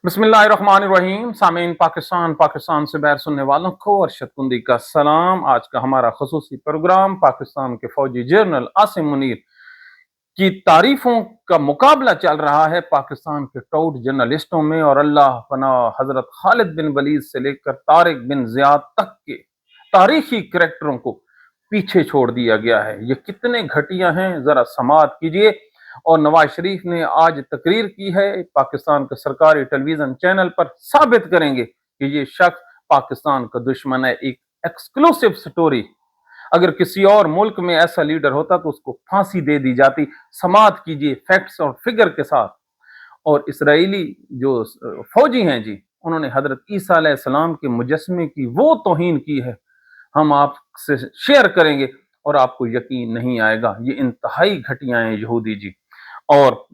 बिस्मिल्लाहिर्रहमानिर्रहीम। सामीन पाकिस्तान से बैर सुनने वालों को अरशद कुंदी का सलाम। आज का हमारा खसूसी प्रोग्राम पाकिस्तान के फौजी जनरल आसिम मुनीर की तारीफों का मुकाबला चल रहा है पाकिस्तान के टाउट जर्नलिस्टों में, और अल्लाह पना हजरत खालिद बिन वलीद से लेकर तारिक बिन जियाद तक के तारीखी करैक्टरों को पीछे छोड़ दिया गया है। ये कितने घटिया हैं, जरा समाअत कीजिए। और नवाज शरीफ ने आज तकरीर की है, पाकिस्तान के सरकारी टेलीविजन चैनल पर साबित करेंगे कि ये शख्स पाकिस्तान का दुश्मन है। एक एक्सक्लूसिव स्टोरी, अगर किसी और मुल्क में ऐसा लीडर होता तो उसको फांसी दे दी जाती। समाअत कीजिए फैक्ट्स और फिगर के साथ। और इसराइली जो फौजी हैं जी, उन्होंने हजरत ईसा अलैहिस्सलाम के मुजस्मे की वो तौहीन की है, हम आपसे शेयर करेंगे और आपको यकीन नहीं आएगा। ये इंतहाई घटिया है यहूदी जी। और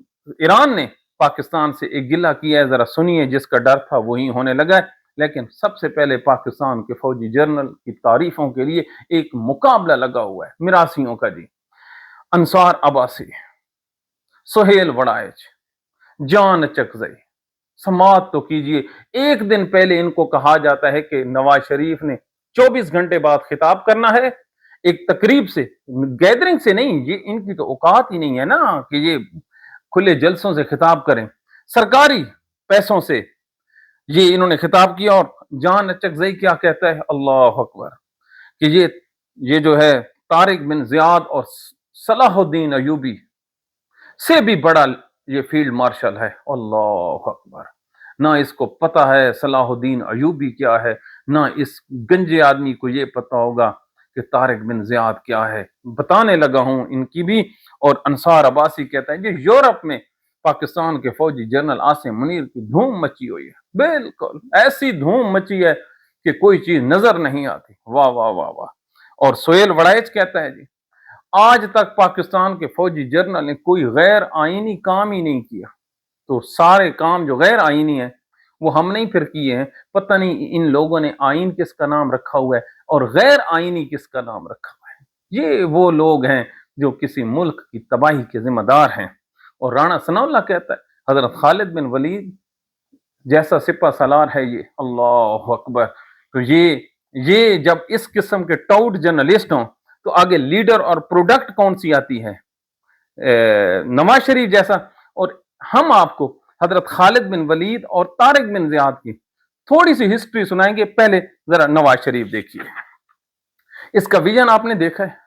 ईरान ने पाकिस्तान से एक गिला किया है, जरा सुनिए। जिसका डर था वही होने लगा है। लेकिन सबसे पहले पाकिस्तान के फौजी जनरल की तारीफों के लिए एक मुकाबला लगा हुआ है मिरासियों का जी। अंसार अब्बासी, सुहेल वड़ाइच, जान चकजई, समाअत तो कीजिए। एक दिन पहले इनको कहा जाता है कि नवाज शरीफ ने 24 घंटे बाद खिताब करना है, एक तकरीब से, गैदरिंग से नहीं। ये इनकी तो औकात ही नहीं है ना कि ये खुले जलसों से खिताब करें। सरकारी पैसों से ये इन्होंने खिताब किया। और जान चकजई क्या कहता है, अल्लाह अकबर, कि ये जो है तारिक बिन जियाद और सलाहुद्दीन अयूबी से भी बड़ा ये फील्ड मार्शल है। अल्लाह अकबर। ना इसको पता है सलाहुद्दीन अयूबी क्या है, ना इस गंजे आदमी को ये पता होगा कि तारिक बिन जियाद क्या है। बताने लगा हूं इनकी भी। और अंसार अब्बासी कहता है कि यूरोप में पाकिस्तान के फौजी जनरल आसिम मुनीर की धूम मची हुई है। बिल्कुल ऐसी धूम मची है कि कोई चीज नजर नहीं आती। वाह वाह वाह वाह। और सोहेल वड़ाइच कहता है जी, आज तक पाकिस्तान के फौजी जनरल ने कोई गैर आईनी काम ही नहीं किया। तो सारे काम जो गैर आईनी है वो हमने ही फिर किए हैं। पता नहीं इन लोगों ने आइन किसका नाम रखा हुआ है और गैर आईनी किसका नाम रखा हुआ है। ये वो लोग हैं जो किसी मुल्क की तबाही के जिम्मेदार हैं। और राणा सनाउल्लाह कहता है हजरत खालिद बिन वलीद जैसा सिपा सलार है ये। अल्लाह अकबर। तो ये जब इस किस्म के टाउट जर्नलिस्ट हों तो आगे लीडर और प्रोडक्ट कौन सी आती है, नवाज शरीफ जैसा। और हम आपको हजरत खालिद बिन वलीद और तारिक बिन जियाद की थोड़ी सी हिस्ट्री सुनाएंगे। पहले जरा नवाज शरीफ देखिए, इसका विजन आपने देखा है,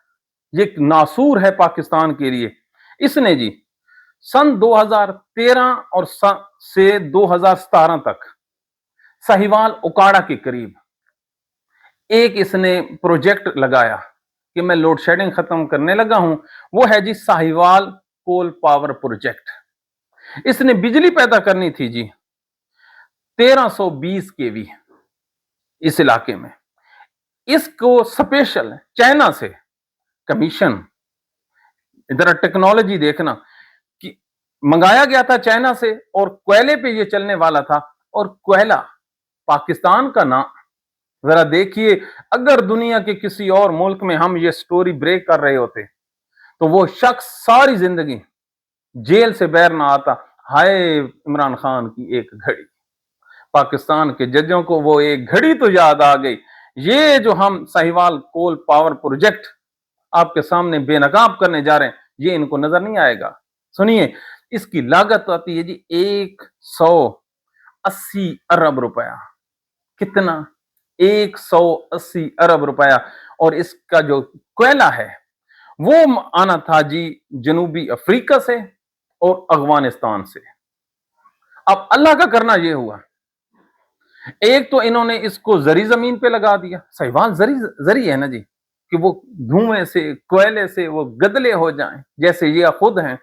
ये एक नासूर है पाकिस्तान के लिए। इसने जी सन 2013 और से 2017 तक साहिवाल उकाड़ा के करीब एक इसने प्रोजेक्ट लगाया कि मैं लोड शेडिंग खत्म करने लगा हूं। वो है जी साहिवाल कोल पावर प्रोजेक्ट। इसने बिजली पैदा करनी थी जी 1320 केवी इस इलाके में। इसको स्पेशल चाइना से कमीशन, इधर टेक्नोलॉजी देखना, कि मंगाया गया था चाइना से और कोयले पे ये चलने वाला था। और कोयला पाकिस्तान का ना, जरा देखिए, अगर दुनिया के किसी और मुल्क में हम ये स्टोरी ब्रेक कर रहे होते तो वो शख्स सारी जिंदगी जेल से बाहर ना आता। हाय इमरान खान की एक घड़ी, पाकिस्तान के जजों को वो एक घड़ी तो याद आ गई। ये जो हम साहिवाल कोल पावर प्रोजेक्ट आपके सामने बेनकाब करने जा रहे हैं, ये इनको नजर नहीं आएगा। सुनिए, इसकी लागत तो आती है जी 180 अरब रुपया। कितना? 180 अरब रुपया। और इसका जो कोयला है वो आना था जी जनूबी अफ्रीका से और अफगानिस्तान से। अब अल्लाह का करना यह हुआ, एक तो इन्होंने इसको जरी जमीन पे लगा दिया। साहिवाल जरी है ना जी, कि वो धुएं से, कोयले से वो गदले हो जाएं जैसे ये खुद हैं।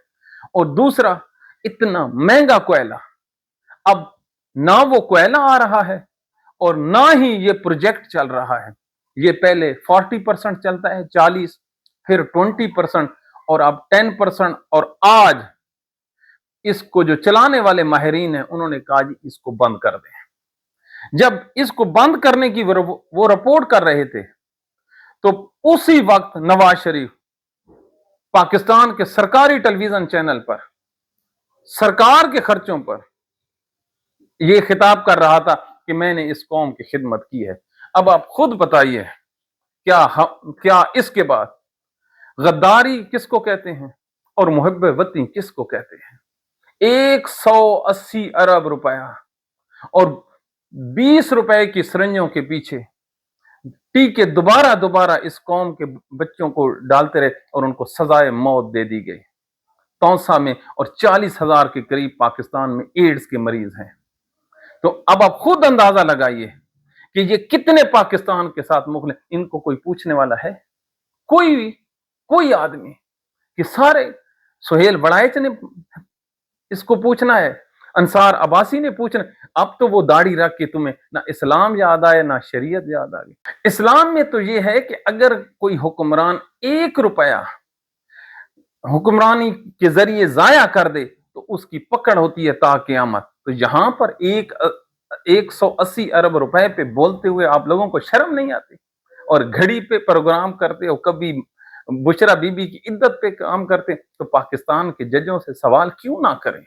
और दूसरा, इतना महंगा कोयला, अब ना वो कोयला आ रहा है और ना ही ये प्रोजेक्ट चल रहा है। ये पहले 40% चलता है, 40, फिर 20% और अब 10%। और आज इसको जो चलाने वाले माहिरीन हैं उन्होंने कहा जी इसको बंद कर दें। जब इसको बंद करने की वो रिपोर्ट कर रहे थे तो उसी वक्त नवाज शरीफ पाकिस्तान के सरकारी टेलीविजन चैनल पर सरकार के खर्चों पर ये खिताब कर रहा था कि मैंने इस कौम की खिदमत की है। अब आप खुद बताइए, क्या इसके बाद गद्दारी किसको कहते हैं और मुहब्ब वतनी किसको कहते हैं? 180 अरब रुपया और 20 रुपए की सरंजों के पीछे टीके दोबारा दोबारा इस कौम के बच्चों को डालते रहे और उनको सजाए मौत दे दी गई तौसा में, और 40,000 के करीब पाकिस्तान में एड्स के मरीज हैं। तो अब आप खुद अंदाजा लगाइए कि ये कितने पाकिस्तान के साथ मुखले। इनको कोई पूछने वाला है? कोई आदमी? कि सारे सुहेल बड़ाइच ने इसको पूछना है, अंसार अब्बासी ने पूछना। अब तो वो दाढ़ी रख के तुम्हें ना इस्लाम याद आए ना शरीयत याद आ गई। इस्लाम में तो ये है कि अगर कोई हुक्मरान 1 रुपया हुक्मरानी के जरिए जाया कर दे तो उसकी पकड़ होती है ता क़यामत। तो यहां पर 180 अरब रुपए पे बोलते हुए आप लोगों को शर्म नहीं आती? और घड़ी पे प्रोग्राम करते हो, कभी बुशरा बीबी की इद्दत पे काम करते। तो पाकिस्तान के जजों से सवाल क्यों ना करें?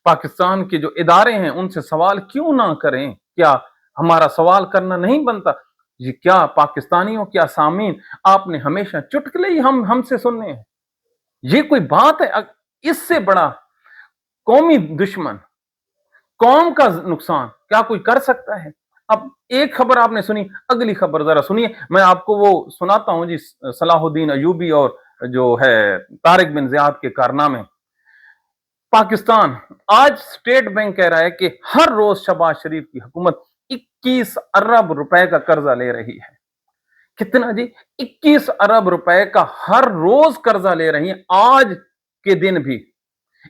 पाकिस्तान के जो इदारे हैं उनसे सवाल क्यों ना करें? क्या हमारा सवाल करना नहीं बनता? ये क्या पाकिस्तानियों, क्या सामीन, आपने हमेशा चुटकुले ही हमसे सुनने हैं? ये कोई बात है? इससे बड़ा कौमी दुश्मन, कौम का नुकसान क्या कोई कर सकता है? अब एक खबर आपने सुनी, अगली खबर जरा सुनिए। मैं आपको वो सुनाता हूं जी, सलाहुद्दीन अयूबी और जो है तारिक बिन जियाद के कारनामे। पाकिस्तान आज स्टेट बैंक कह रहा है कि हर रोज शहबाज शरीफ की हुकूमत 21 अरब रुपए का कर्जा ले रही है। कितना जी? 21 अरब रुपए का हर रोज कर्जा ले रही है। आज के दिन भी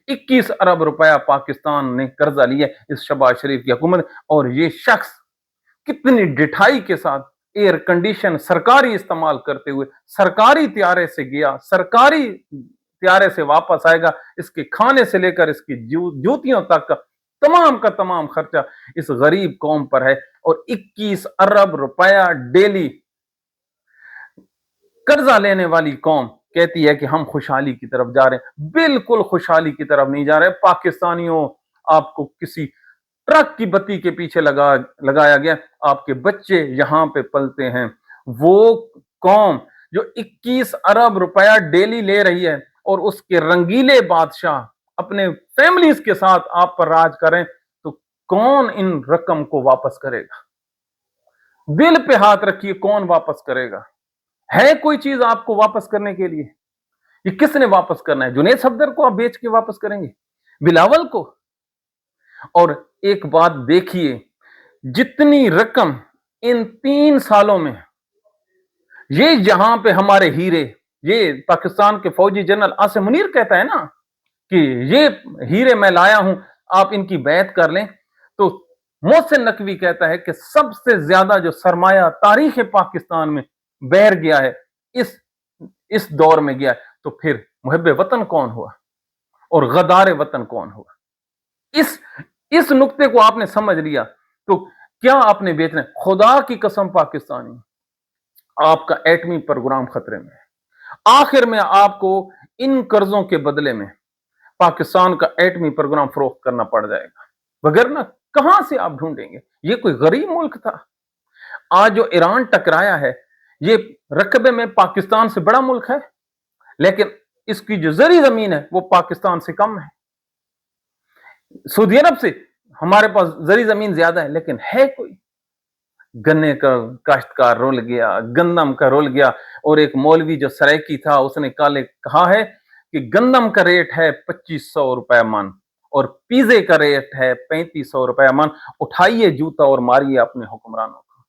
21 अरब रुपया पाकिस्तान ने कर्जा लिया इस शहबाज शरीफ की हुकूमत। और ये शख्स कितनी डिठाई के साथ एयर कंडीशन सरकारी इस्तेमाल करते हुए सरकारी त्यारे से गया, सरकारी त्यारे से वापस आएगा। इसके खाने से लेकर इसकी जूतियों तक का तमाम खर्चा इस गरीब कौम पर है। और 21 अरब रुपया डेली कर्जा लेने वाली कौम कहती है कि हम खुशहाली की तरफ जा रहे हैं। बिल्कुल खुशहाली की तरफ नहीं जा रहे पाकिस्तानियों। आपको किसी ट्रक की बत्ती के पीछे लगाया गया। आपके बच्चे यहां पे पलते हैं। वो कौम जो 21 अरब रुपया डेली ले रही है और उसके रंगीले बादशाह अपने फैमिलीज के साथ आप पर राज करें, तो कौन इन रकम को वापस करेगा? दिल पे हाथ रखिए, कौन वापस करेगा? है कोई चीज आपको वापस करने के लिए? ये किसने वापस करना है? जुनैद सफदर को आप बेच के वापस करेंगे? बिलावल को? और एक बात देखिए, जितनी रकम इन 3 सालों में, ये जहां पे हमारे हीरे, ये पाकिस्तान के फौजी जनरल आसिम मुनीर कहता है ना कि ये हीरे मैं लाया हूं, आप इनकी बैत कर लें। तो मोहसिन नकवी कहता है कि सबसे ज्यादा जो सरमाया तारीख पाकिस्तान में बहर गया है इस दौर में गया है। तो फिर मुहब्बे वतन कौन हुआ और गदार वतन कौन हुआ? इस नुक्ते को आपने समझ लिया तो क्या आपने बेचना है? खुदा की कसम पाकिस्तानी, आपका एटमी प्रोग्राम खतरे में है। आखिर में आपको इन कर्जों के बदले में पाकिस्तान का एटमी प्रोग्राम फरोख्त करना पड़ जाएगा, वगरना कहां से आप ढूंढेंगे? ये कोई गरीब मुल्क था? आज जो ईरान टकराया है, ये रकबे में पाकिस्तान से बड़ा मुल्क है, लेकिन इसकी जो जरी जमीन है वो पाकिस्तान से कम है। सऊदी अरब से हमारे पास जरी जमीन ज्यादा है, लेकिन है कोई? गन्ने का काश्तकार रुल गया, गंदम का रुल गया। और एक मौलवी जो सरायकी था, उसने कहा है कि गंदम का रेट है 2500 रुपए मन और पीजे का रेट है 3500 रुपए मन। उठाइए जूता और मारिए अपने हुक्मरानों को।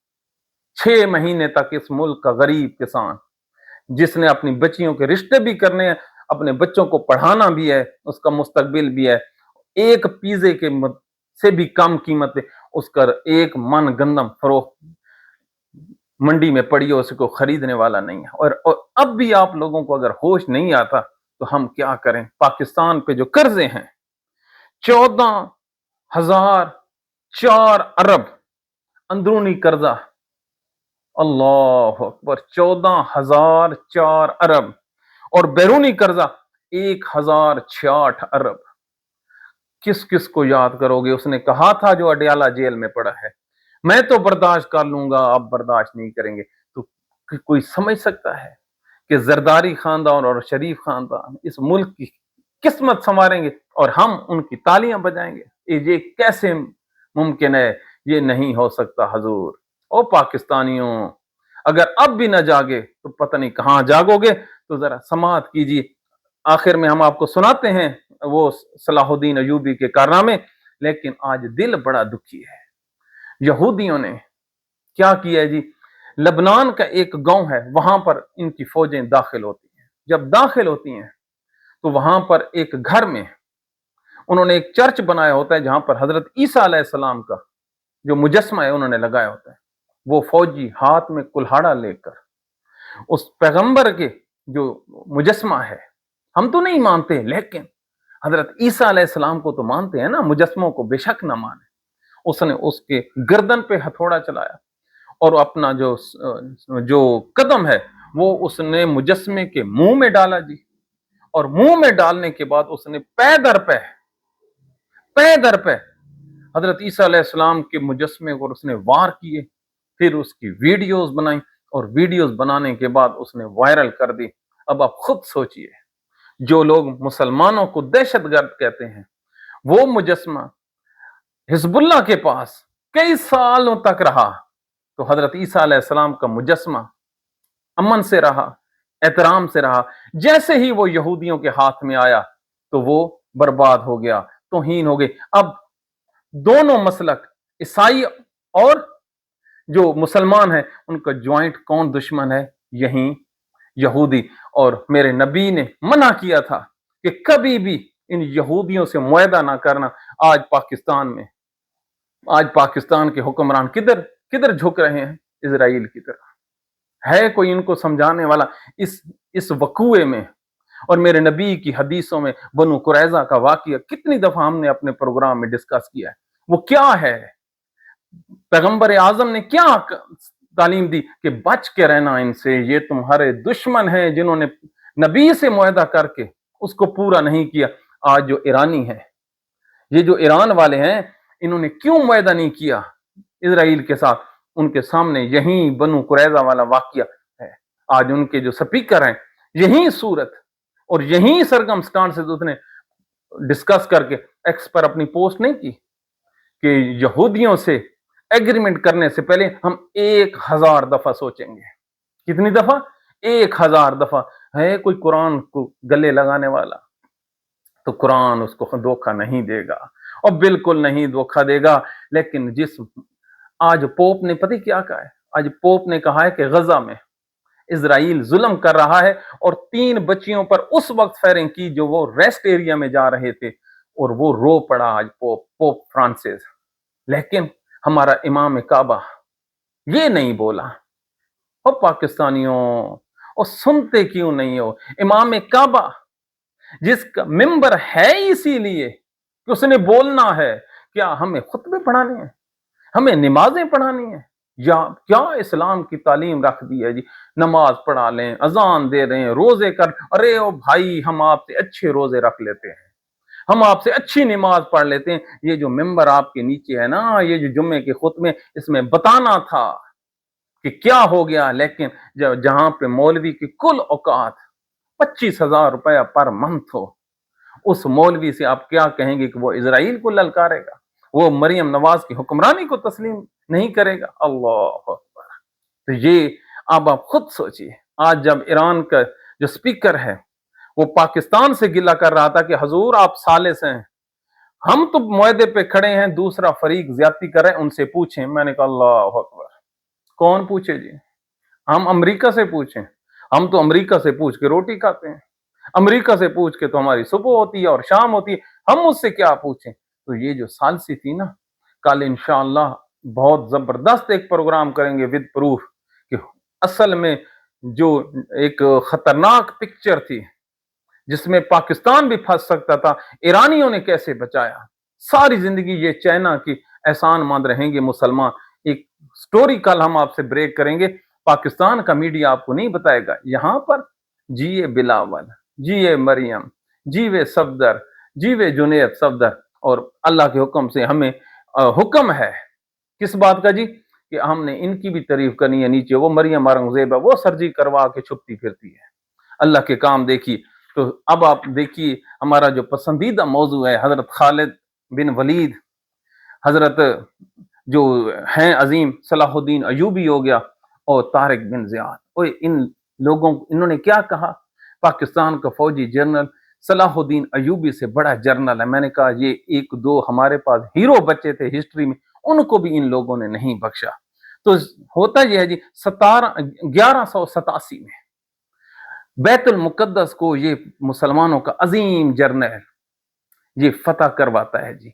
6 महीने तक इस मुल्क का गरीब किसान, जिसने अपनी बच्चियों के रिश्ते भी करने हैं, अपने बच्चों को पढ़ाना भी है, उसका मुस्तकबिल भी है, एक पीजे के से भी कम कीमत है उसका एक मन गंदम फरोख्त मंडी में पड़ी हो, उसको खरीदने वाला नहीं है। और अब भी आप लोगों को अगर होश नहीं आता तो हम क्या करें? पाकिस्तान पे जो कर्जे हैं 14,004 अरब अंदरूनी कर्जा, अल्लाह अकबर, 14,004 अरब और बैरूनी कर्जा 1,066 अरब। किस किस को याद करोगे? उसने कहा था जो अडयाला जेल में पड़ा है, मैं तो बर्दाश्त कर लूंगा, आप बर्दाश्त नहीं करेंगे। तो कोई समझ सकता है कि जरदारी खानदान और शरीफ खानदान इस मुल्क की किस्मत संवारेंगे और हम उनकी तालियां बजाएंगे? ये कैसे मुमकिन है? ये नहीं हो सकता हजूर। ओ पाकिस्तानियों, अगर अब भी न जागे तो पता नहीं कहां जागोगे। तो जरा समाअत कीजिए। आखिर में हम आपको सुनाते हैं वो सलाहुद्दीन अयूबी के कारनामे, लेकिन आज दिल बड़ा दुखी है। यहूदियों ने क्या किया है जी? लबनान का एक गांव है, वहां पर इनकी फौजें दाखिल होती हैं। जब दाखिल होती हैं तो वहां पर एक घर में उन्होंने एक चर्च बनाया होता है, जहां पर हजरत ईसा अलैहिस्सलाम का जो मुजस्मा है उन्होंने लगाया होता है। वो फौजी हाथ में कुल्हाड़ा लेकर उस पैगंबर के जो मुजस्मा है, हम तो नहीं मानते, लेकिन हजरत ईसा अलैहिस्सलाम को तो मानते हैं ना, मुजस्मों को बेशक ना माने। उसने उसके गर्दन पे हथौड़ा चलाया और अपना जो जो कदम है वो उसने मुजस्मे के मुंह में डाला जी। और मुंह में डालने के बाद उसने पैदर पे हजरत ईसा अलैहिस्सलाम के मुजस्मे को उसने वार किए। फिर उसकी वीडियोस बनाई और वीडियोस बनाने के बाद उसने वायरल कर दी। अब आप खुद सोचिए, जो लोग मुसलमानों को दहशतगर्द कहते हैं, वो मुजस्मा हिजबुल्लाह के पास कई सालों तक रहा, तो हजरत ईसा अलैहिस्सलाम का मुजस्मा अमन से रहा, एहतराम से रहा। जैसे ही वो यहूदियों के हाथ में आया तो वो बर्बाद हो गया, तौहीन हो गई। अब दोनों मसलक, ईसाई और जो मुसलमान है, उनका ज्वाइंट कौन दुश्मन है? यही यहूदी। और मेरे नबी ने मना किया था कि कभी भी इन यहूदियों से मुआहदा ना करना। आज पाकिस्तान के हुक्मरान किधर किधर झुक रहे हैं? इजराइल की तरफ। है कोई इनको समझाने वाला इस वकूए में? और मेरे नबी की हदीसों में बनु कुरैजा का वाकया कितनी दफा हमने अपने प्रोग्राम में डिस्कस किया है। वो क्या है? पैगंबर आजम ने क्या तालीम दी कि बच के रहना इनसे, ये तुम्हारे दुश्मन हैं, जिन्होंने नबी से मुआहदा करके उसको पूरा नहीं किया। आज जो ईरानी है, ये जो ईरान वाले हैं, इन्होंने क्यों मुआहदा नहीं किया इजराइल के साथ? उनके सामने यही बनु कुरैजा वाला वाकया है। आज उनके जो स्पीकर हैं, यही सूरत और यही सरकमस्टांसेस उसने डिस्कस करके एक्स पर अपनी पोस्ट नहीं की कि यहूदियों से एग्रीमेंट करने से पहले हम 1000 दफा सोचेंगे। कितनी दफा? 1000 दफा। है कोई कुरान को गले लगाने वाला? तो कुरान उसको धोखा नहीं देगा, और बिल्कुल नहीं धोखा देगा। लेकिन आज पोप ने पता क्या कहा है? आज पोप ने कहा है कि गजा में इजराइल जुल्म कर रहा है, और 3 बच्चियों पर उस वक्त फायरिंग की जो वो रेस्ट एरिया में जा रहे थे, और वो रो पड़ा आज पोप फ्रांसिस। लेकिन हमारा इमाम काबा ये नहीं बोला। और पाकिस्तानियों, और सुनते क्यों नहीं हो? इमाम काबा जिसका मिंबर है इसीलिए कि उसने बोलना है। क्या हमें खुतबे पढ़ाने हैं? हमें नमाजें पढ़ानी है? या क्या इस्लाम की तालीम रख दी है जी? नमाज पढ़ा लें, अजान दे रहे हैं, रोजे कर। अरे ओ भाई, हम आपसे अच्छे रोजे रख लेते हैं, हम आपसे अच्छी नमाज पढ़ लेते हैं। ये जो मिंबर आपके नीचे है ना, ये जो जुम्मे के खुतबे, इसमें बताना था कि क्या हो गया। लेकिन जहां पे मौलवी की कुल औकात 25,000 रुपया पर मंथ हो, उस मौलवी से आप क्या कहेंगे कि वो इजराइल को ललकारेगा, वो मरियम नवाज की हुक्मरानी को तस्लीम नहीं करेगा? अल्लाह अकबर। तो ये अब आप खुद सोचिए। आज जब ईरान का जो स्पीकर है वो पाकिस्तान से गिला कर रहा था कि हजूर आप सालिस हैं, हम तो मुआहदे पे खड़े हैं, दूसरा फरीक ज्यादती कर रहे हैं, उनसे पूछें। मैंने कहा अल्लाह अकबर। कौन पूछे जी? हम अमेरिका से पूछें? हम तो अमेरिका से पूछ के रोटी खाते हैं, अमेरिका से पूछ के तो हमारी सुबह होती है और शाम होती है, हम उससे क्या पूछें? तो ये जो सालसी थी ना, कल इंशाअल्लाह बहुत जबरदस्त एक प्रोग्राम करेंगे विद प्रूफ कि असल में जो एक खतरनाक पिक्चर थी जिसमें पाकिस्तान भी फंस सकता था, ईरानियों ने कैसे बचाया। सारी जिंदगी ये चाइना की एहसान मंद रहेंगे मुसलमान। एक स्टोरी कल हम आपसे ब्रेक करेंगे, पाकिस्तान का मीडिया आपको नहीं बताएगा। यहां पर जिए बिलावल, जिए मरियम, जीवे सफदर, जीवे जुनेद सफदर, اور اللہ کے حکم سے ہمیں حکم ہے کس بات کا جی کہ ہم نے ان کی بھی تعریف کرنی ہے. نیچے وہ مریم اورنگزیب ہے، وہ سرجری کروا کے چھپتی پھرتی ہے. اللہ کے کام دیکھیے. تو اب آپ دیکھیے ہمارا جو پسندیدہ موضوع ہے حضرت خالد بن ولید، حضرت جو ہیں عظیم صلاح الدین ایوبی ہو گیا، اور طارق بن زیاد. ان لوگوں انہوں نے کیا کہا؟ پاکستان کا فوجی جنرل صلاح الدین ایوبی سے بڑا جرنل ہے. میں نے کہا یہ ایک دو ہمارے پاس ہیرو بچے تھے ہسٹری میں، ان کو بھی ان لوگوں نے نہیں بخشا. تو ہوتا یہ ہے جی 1187 میں بیت المقدس کو یہ مسلمانوں کا عظیم جرنل یہ فتح کرواتا ہے جی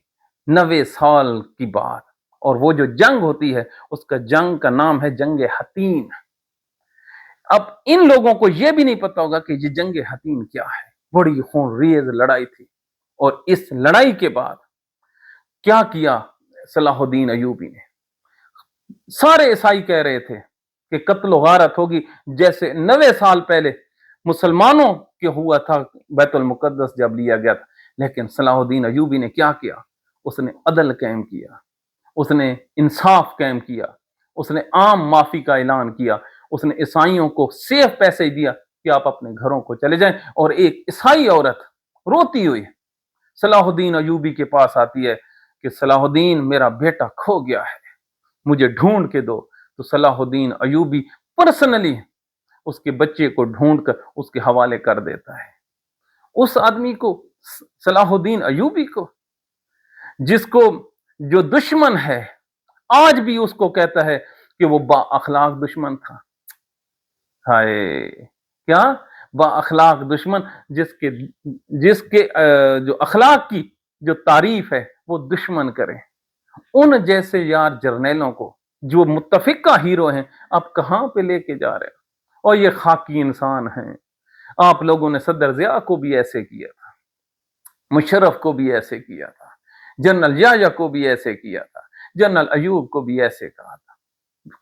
90 سال کی بعد. اور وہ جو جنگ ہوتی ہے اس کا جنگ کا نام ہے جنگ حطین. اب ان لوگوں کو یہ بھی نہیں پتا ہوگا کہ یہ جنگ حطین کیا ہے. بڑی خون ریز لڑائی تھی، اور اس لڑائی کے بعد کیا کیا صلاح الدین ایوبی نے؟ سارے عیسائی کہہ رہے تھے کہ قتل و غارت ہوگی، جیسے 90 سال پہلے مسلمانوں کے ہوا تھا بیت المقدس جب لیا گیا تھا. لیکن صلاح الدین ایوبی نے کیا کیا؟ اس نے عدل قائم کیا، اس نے انصاف قائم کیا، اس نے عام معافی کا اعلان کیا، اس نے عیسائیوں کو صرف پیسے دیا کہ آپ اپنے گھروں کو چلے جائیں. اور ایک عیسائی عورت روتی ہوئی صلاح الدین ایوبی کے پاس آتی ہے کہ صلاح الدین میرا بیٹا کھو گیا ہے، مجھے ڈھونڈ کے دو. تو صلاح الدین ایوبی پرسنلی اس کے بچے کو ڈھونڈ کر اس کے حوالے کر دیتا ہے. اس آدمی کو، صلاح الدین ایوبی کو، جس کو جو دشمن ہے آج بھی اس کو کہتا ہے کہ وہ با اخلاق دشمن تھا. ہائے کیا با اخلاق دشمن، جس کے جو اخلاق کی جو تعریف ہے وہ دشمن کرے. ان جیسے یار جرنیلوں کو جو متفقہ ہیرو ہیں آپ کہاں پہ لے کے جا رہے ہیں؟ اور یہ خاکی انسان ہیں. آپ لوگوں نے صدر ضیاء کو بھی ایسے کیا تھا، مشرف کو بھی ایسے کیا تھا، جنرل یحییٰ کو بھی ایسے کیا تھا، جنرل ایوب کو بھی ایسے کہا تھا،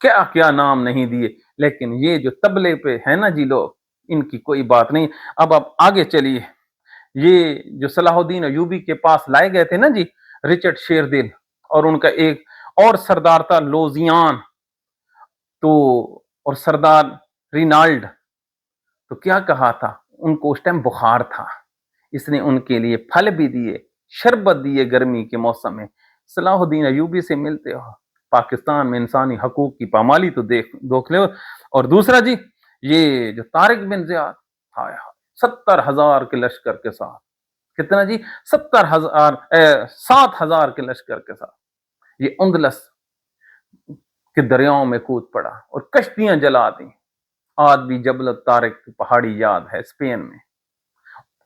کیا کیا نام نہیں دیے. لیکن یہ جو تبلے پہ ہے نا جی لوگ، ان کی کوئی بات نہیں. اب آپ آگے چلیے. یہ جو صلاح الدین ایوبی کے پاس لائے گئے تھے نا جی رچرڈ شیردل، اور ان کا ایک اور سردار تھا لوزیان، تو اور سردار رینالڈ. تو کیا کہا تھا؟ ان کو اس ٹائم بخار تھا، اس نے ان کے لیے پھل بھی دیے، شربت دیے گرمی کے موسم میں. صلاح الدین ایوبی سے ملتے ہو، پاکستان میں انسانی حقوق کی پامالی تو دیکھ لو. اور دوسرا جی یہ جو طارق بن زیاد، 70,000 کے لشکر کے ساتھ، کتنا جی 7,000 کے لشکر کے ساتھ یہ اندلس کے دریاؤں میں کود پڑا اور کشتیاں جلا دیں. آج بھی جبل الطارق کی پہاڑی یاد ہے اسپین میں،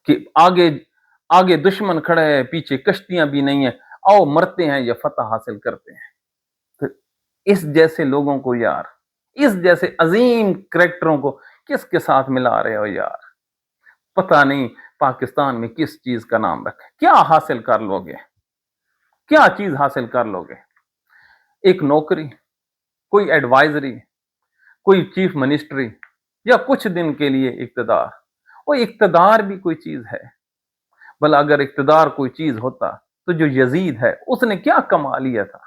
کہ آگے دشمن کھڑے ہیں، پیچھے کشتیاں بھی نہیں ہیں، آؤ مرتے ہیں یا فتح حاصل کرتے ہیں. تو اس جیسے لوگوں کو یار، اس جیسے عظیم کریکٹروں کو کس کے ساتھ ملا رہے ہو یار؟ پتہ نہیں پاکستان میں کس چیز کا نام رکھے. کیا حاصل کر لو گے؟ کیا چیز حاصل کر لو گے؟ ایک نوکری، کوئی ایڈوائزری، کوئی چیف منسٹری، یا کچھ دن کے لیے اقتدار. وہ اقتدار بھی کوئی چیز ہے؟ بل اگر اقتدار کوئی چیز ہوتا تو جو یزید ہے اس نے کیا کما لیا تھا؟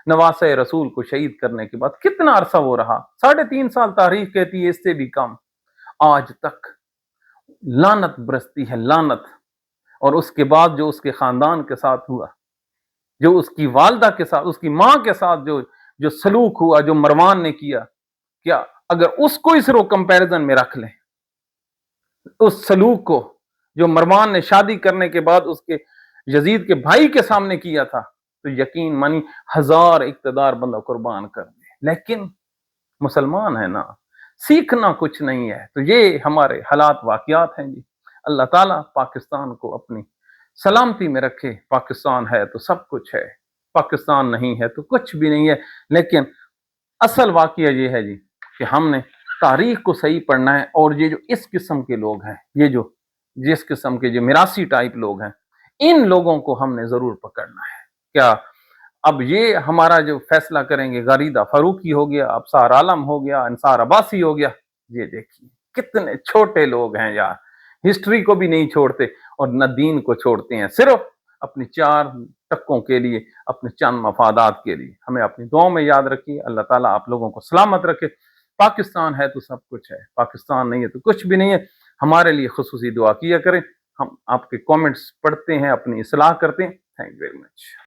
نواسہ رسول کو شہید کرنے کے بعد کتنا عرصہ وہ رہا؟ 3.5 سال تاریخ کہتی ہے، اس سے بھی کم. آج تک لعنت برستی ہے، لعنت. اور اس کے بعد جو اس کے خاندان کے ساتھ ہوا، جو اس کی والدہ کے ساتھ، اس کی ماں کے ساتھ جو سلوک ہوا، جو مروان نے کیا، کیا اگر اس کو اس رو کمپیریزن میں رکھ لیں، اس سلوک کو جو مروان نے شادی کرنے کے بعد اس کے یزید کے بھائی کے سامنے کیا تھا، تو یقین مانی 1000 اقتدار بندہ قربان کر دے. لیکن مسلمان ہے نا، سیکھنا کچھ نہیں ہے. تو یہ ہمارے حالات واقعات ہیں جی. اللہ تعالیٰ پاکستان کو اپنی سلامتی میں رکھے. پاکستان ہے تو سب کچھ ہے، پاکستان نہیں ہے تو کچھ بھی نہیں ہے. لیکن اصل واقعہ یہ ہے جی کہ ہم نے تاریخ کو صحیح پڑھنا ہے. اور یہ جو اس قسم کے لوگ ہیں، یہ جو جس قسم کے جو میراثی ٹائپ لوگ ہیں، ان لوگوں کو ہم نے ضرور پکڑنا ہے. کیا اب یہ ہمارا جو فیصلہ کریں گے، غریدہ فاروقی ہو گیا، ابصار عالم ہو گیا، انصار عباسی ہو گیا، یہ دیکھیے کتنے چھوٹے لوگ ہیں یار، ہسٹری کو بھی نہیں چھوڑتے اور نہ دین کو چھوڑتے ہیں، صرف اپنی 4 ٹکوں کے لیے، اپنے چند مفادات کے لیے۔ ہمیں اپنی دعاؤں میں یاد رکھیے۔ اللہ تعالیٰ آپ لوگوں کو سلامت رکھے۔ پاکستان ہے تو سب کچھ ہے، پاکستان نہیں ہے تو کچھ بھی نہیں ہے۔ ہمارے لیے خصوصی دعا کیا کریں۔ ہم آپ کے کامنٹس پڑھتے ہیں، اپنی اصلاح کرتے ہیں۔ Thank you very much.